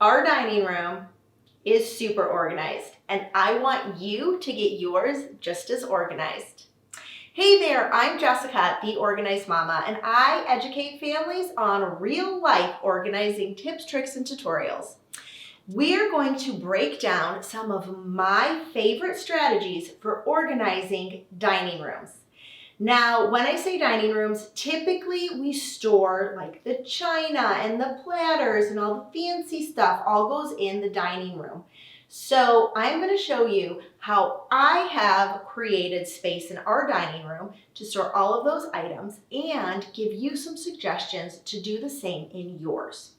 Our dining room is super organized, and I want you to get yours just as organized. Hey there, I'm Jessica, the Organized Mama, and I educate families on real life organizing tips, tricks, and tutorials. We are going to break down some of my favorite strategies for organizing dining rooms. Now, when I say dining rooms, typically we store like the china and the platters and all the fancy stuff all goes in the dining room. So I'm going to show you how I have created space in our dining room to store all of those items and give you some suggestions to do the same in yours.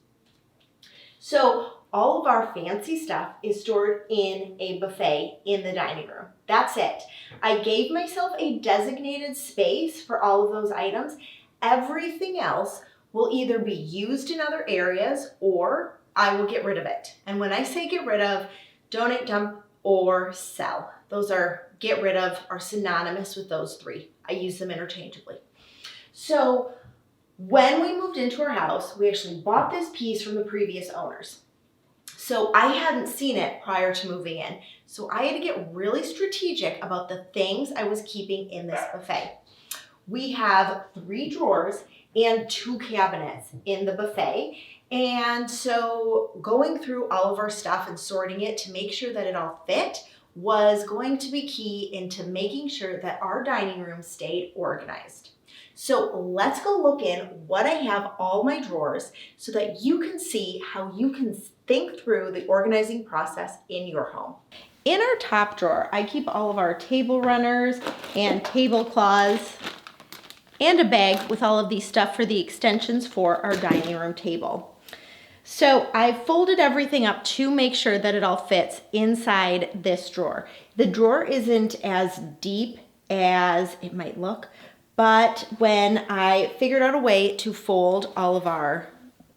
So all of our fancy stuff is stored in a buffet in the dining room. That's it. I gave myself a designated space for all of those items. Everything else will either be used in other areas or I will get rid of it. And when I say get rid of, donate, dump, or sell. Those are get rid of are synonymous with those three. I use them interchangeably. So when we moved into our house, we actually bought this piece from the previous owners. So I hadn't seen it prior to moving in. So I had to get really strategic about the things I was keeping in this buffet. We have 3 drawers and 2 cabinets in the buffet. And so going through all of our stuff and sorting it to make sure that it all fit was going to be key into making sure that our dining room stayed organized. So let's go look in what I have all my drawers so that you can see how you can think through the organizing process in your home. In our top drawer, I keep all of our table runners and tablecloths and a bag with all of these stuff for the extensions for our dining room table. So I folded everything up to make sure that it all fits inside this drawer. The drawer isn't as deep as it might look, but when I figured out a way to fold all of our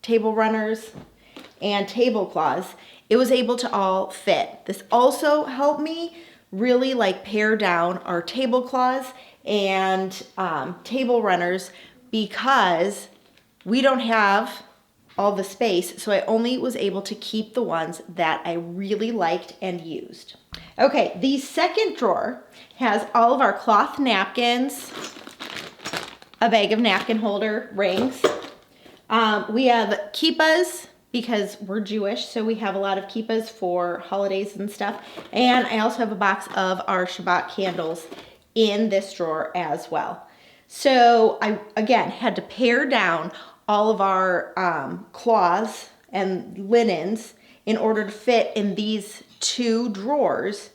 table runners and tablecloths, it was able to all fit. This also helped me really pare down our tablecloths and table runners because we don't have all the space, so I only was able to keep the ones that I really liked and used. Okay, the second drawer has all of our cloth napkins, a bag of napkin holder, rings. We have kippahs because we're Jewish, so we have a lot of kippahs for holidays and stuff. And I also have a box of our Shabbat candles in this drawer as well. So I, again, had to pare down all of our cloths and linens in order to fit in these 2 drawers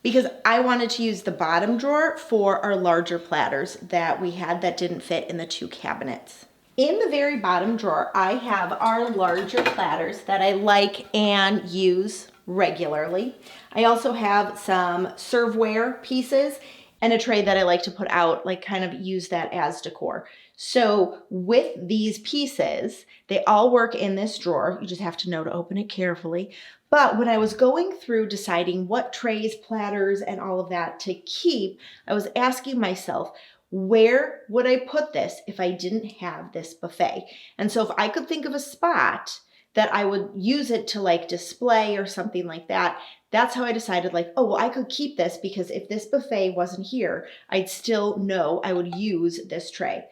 because I wanted to use the bottom drawer for our larger platters that we had that didn't fit in the 2 cabinets. In the very bottom drawer, I have our larger platters that I like and use regularly. I also have some serveware pieces and a tray that I like to put out, kind of use that as decor. So with these pieces, they all work in this drawer. You just have to know to open it carefully. But when I was going through deciding what trays, platters, and all of that to keep, I was asking myself, where would I put this if I didn't have this buffet? And so if I could think of a spot that I would use it to display or something like that, that's how I decided oh, well, I could keep this because if this buffet wasn't here, I'd still know I would use this tray.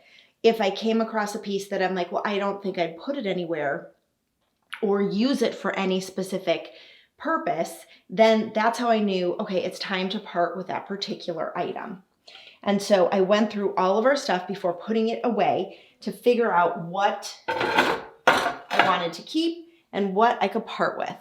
If I came across a piece that I'm well, I don't think I'd put it anywhere or use it for any specific purpose, then that's how I knew, okay, it's time to part with that particular item. And so I went through all of our stuff before putting it away to figure out what I wanted to keep and what I could part with.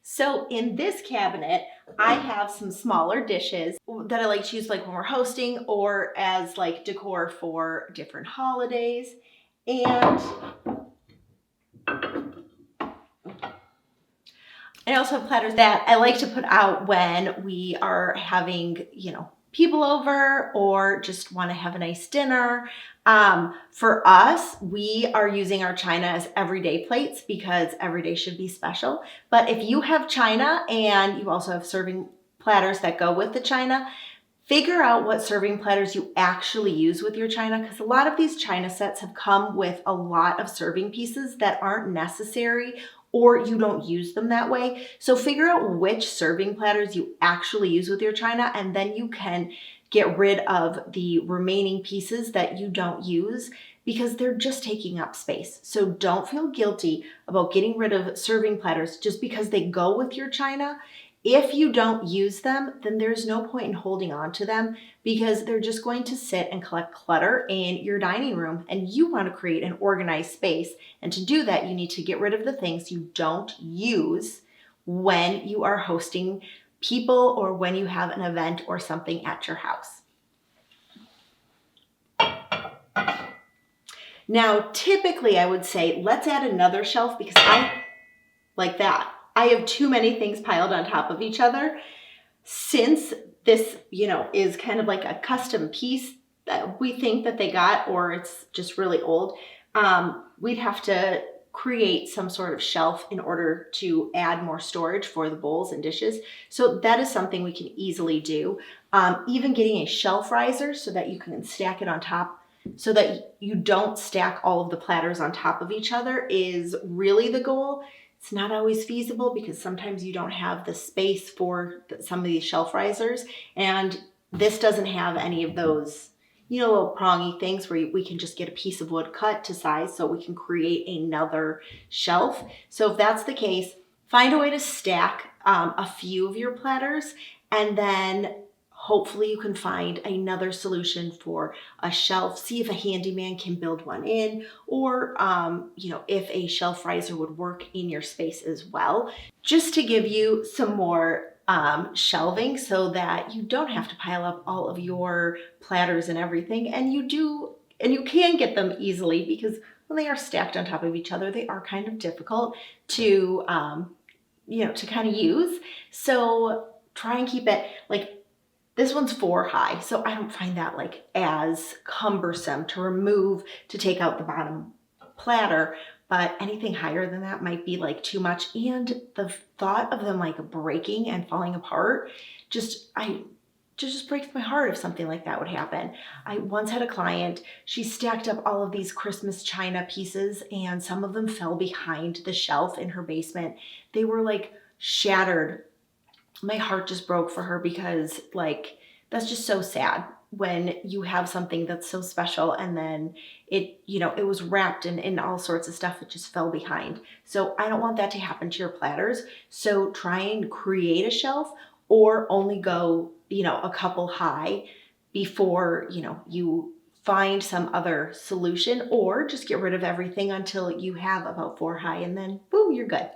So in this cabinet, I have some smaller dishes that I like to use when we're hosting or as decor for different holidays. And I also have platters that I like to put out when we are having, people over or just want to have a nice dinner. For us, we are using our china as everyday plates because every day should be special. But if you have china and you also have serving platters that go with the china, Figure out what serving platters you actually use with your china, because a lot of these china sets have come with a lot of serving pieces that aren't necessary, or you don't use them that way. So figure out which serving platters you actually use with your china, and then you can get rid of the remaining pieces that you don't use because they're just taking up space. So don't feel guilty about getting rid of serving platters just because they go with your china. If you don't use them, then there's no point in holding on to them because they're just going to sit and collect clutter in your dining room, and you want to create an organized space. And to do that, you need to get rid of the things you don't use when you are hosting people or when you have an event or something at your house. Now, typically I would say, let's add another shelf because like that. I have too many things piled on top of each other. Since this, is kind of like a custom piece that we think that they got, or it's just really old, we'd have to create some sort of shelf in order to add more storage for the bowls and dishes. So that is something we can easily do. Even getting a shelf riser so that you can stack it on top so that you don't stack all of the platters on top of each other is really the goal. It's not always feasible because sometimes you don't have the space for some of these shelf risers, and this doesn't have any of those, little prongy things where we can just get a piece of wood cut to size so we can create another shelf. So if that's the case, find a way to stack a few of your platters, and then hopefully you can find another solution for a shelf. See if a handyman can build one in, or if a shelf riser would work in your space as well, just to give you some more shelving so that you don't have to pile up all of your platters and everything. And you can get them easily because when they are stacked on top of each other, they are kind of difficult to kind of use. So try and keep it like, this one's 4 high, so I don't find that as cumbersome to remove to take out the bottom platter, but anything higher than that might be too much. And the thought of them breaking and falling apart just breaks my heart if something like that would happen. I once had a client, she stacked up all of these Christmas china pieces and some of them fell behind the shelf in her basement. They were shattered. My heart just broke for her because that's just so sad when you have something that's so special and then it was wrapped in all sorts of stuff. It just fell behind. So I don't want that to happen to your platters. So try and create a shelf or only go, a couple high before, you find some other solution, or just get rid of everything until you have about 4 high and then boom, you're good.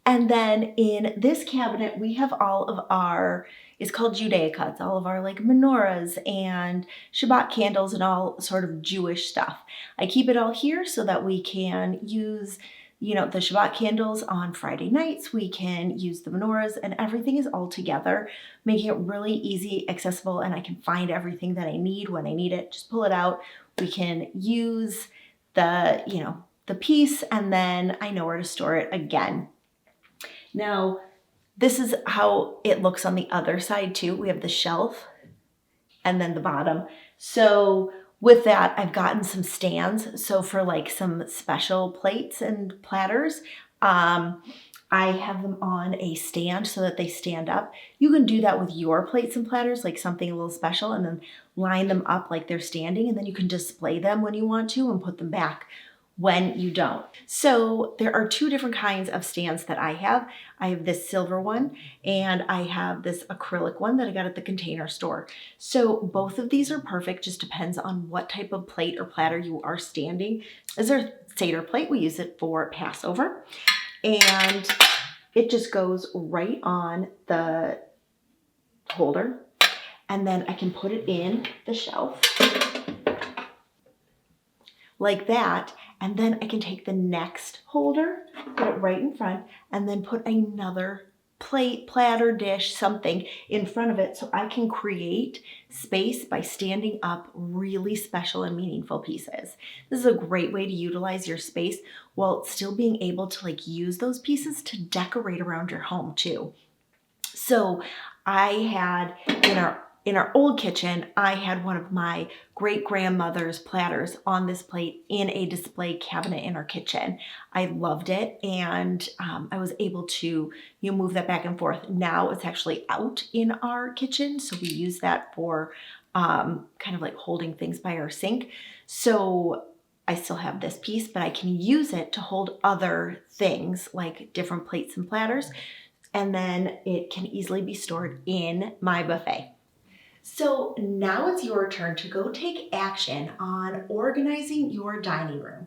And then in this cabinet, we have all of our, it's called Judaica. It's all of our menorahs and Shabbat candles and all sort of Jewish stuff. I keep it all here so that we can use, the Shabbat candles on Friday nights. We can use the menorahs, and everything is all together, making it really easy, accessible, and I can find everything that I need when I need it. Just pull it out. We can use the piece, and then I know where to store it again. Now, this is how it looks on the other side too. We have the shelf and then the bottom. So with that, I've gotten some stands. So for some special plates and platters, I have them on a stand so that they stand up. You can do that with your plates and platters, something a little special, and then line them up like they're standing, and then you can display them when you want to and put them back when you don't. So there are 2 different kinds of stands that I have. I have this silver one and I have this acrylic one that I got at the Container Store. So both of these are perfect, just depends on what type of plate or platter you are standing. This is our Seder plate. We use it for Passover, and it just goes right on the holder, and then I can put it in the shelf like that. And then I can take the next holder, put it right in front, and then put another plate, platter, dish, something in front of it so I can create space by standing up really special and meaningful pieces. This is a great way to utilize your space while still being able to use those pieces to decorate around your home too. So I had In our old kitchen, I had one of my great-grandmother's platters on this plate in a display cabinet in our kitchen. I loved it, and I was able to move that back and forth. Now it's actually out in our kitchen, so we use that for kind of like holding things by our sink. So I still have this piece, but I can use it to hold other things like different plates and platters, and then it can easily be stored in my buffet. So now it's your turn to go take action on organizing your dining room.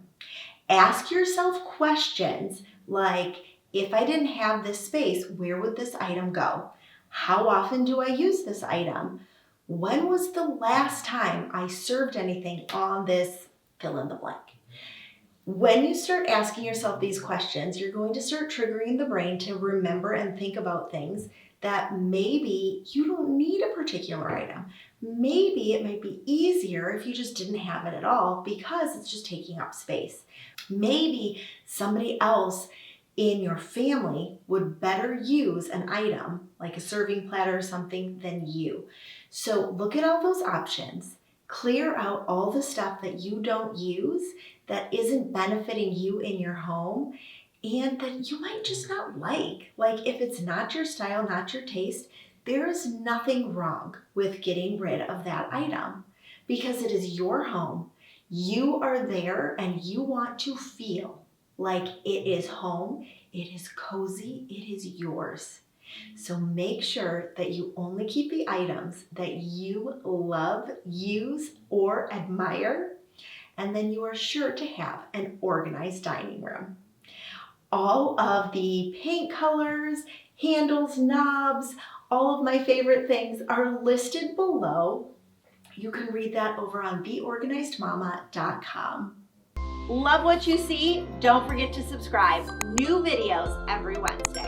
Ask yourself questions like, if I didn't have this space, where would this item go? How often do I use this item? When was the last time I served anything on this fill in the blank? When you start asking yourself these questions, you're going to start triggering the brain to remember and think about things that maybe you don't need a particular item. Maybe it might be easier if you just didn't have it at all because it's just taking up space. Maybe somebody else in your family would better use an item like a serving platter or something than you. So look at all those options. Clear out all the stuff that you don't use, that isn't benefiting you in your home, and that you might just not like. Like if it's not your style, not your taste, there is nothing wrong with getting rid of that item because it is your home. You are there and you want to feel like it is home, it is cozy, it is yours. So make sure that you only keep the items that you love, use, or admire, and then you are sure to have an organized dining room. All of the paint colors, handles, knobs, all of my favorite things are listed below. You can read that over on theorganizedmama.com. Love what you see? Don't forget to subscribe. New videos every Wednesday.